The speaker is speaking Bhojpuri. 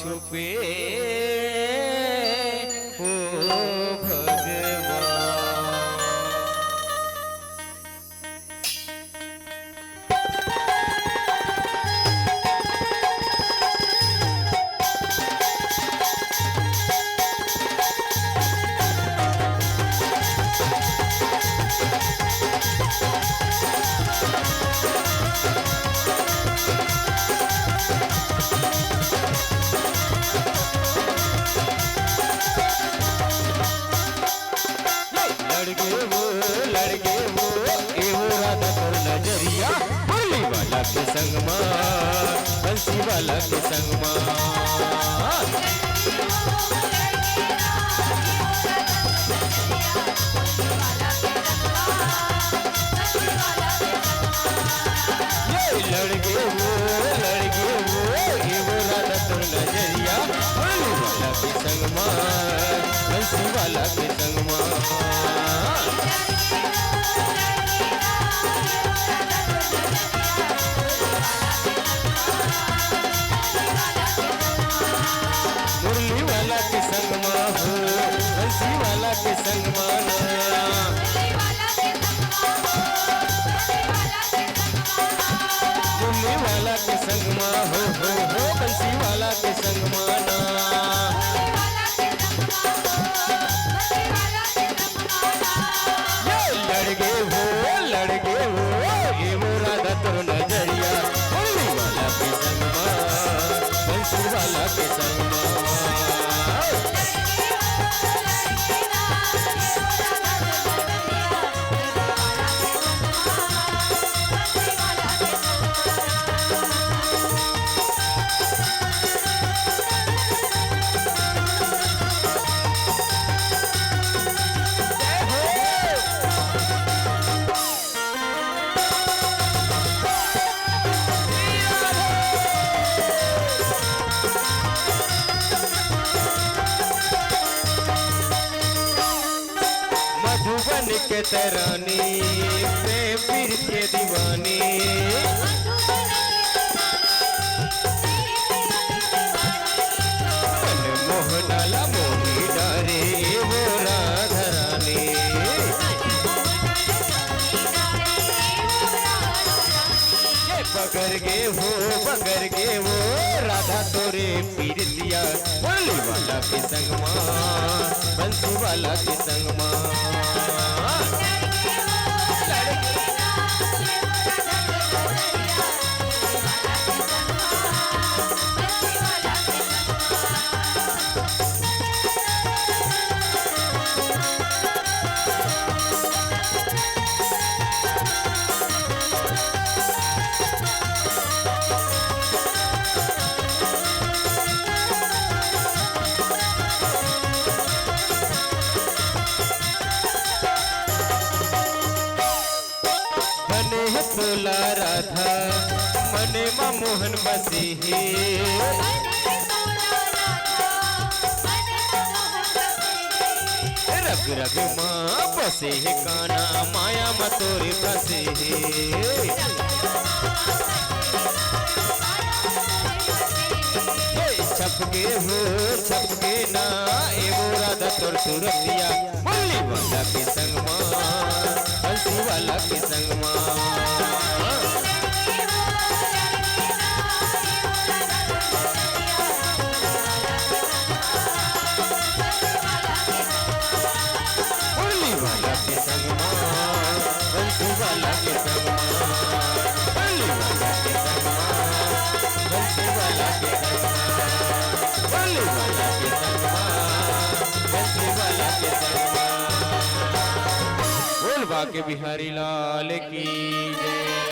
छुपे ओ भगवान। लड़के वो एवो राधा कर नजरिया बंसी वाला के संग मां, बंसी वाला के संग मां। लड़के वो एवो राधा कर नजरिया बंसी वाला के संग मां, बंसी वाला के संग मां। मुरली वाला के संग मां हो, बंसी वाला के संग माना। मुरली वाला के संग मां हो बंसी वाला के संग माना। लड़के हो ये वो राधा तो नजरिया मुरली वाला के संग मां, बंसी वाला के संग मां। मधुबन के तरानी प्रेम पीर के दीवानी, मन मोहनाला मोही डारे वो राधा रानी। बगर गे वो राधा तोरे पीर दिया मुरली वाला के संग मां, बंसी वाला के संग मां। बोला राधा मने मा मोहन बसी ही, रग रग मां बसे है काना माया मतोरी बसे है। छपके ना एवो राधा तोर सुरतिया मुरली वाला के संग मां, बंसी वाला के संग मां। मुरली वाला के संग मां, बंसी वाला के संग मां। मुरली वाला के संग मां, बंसी वाला के संग मां। मुरली वाला के संग मां, बंसी वाला के संग मां। बोल बाके बिहारी लाल की जय।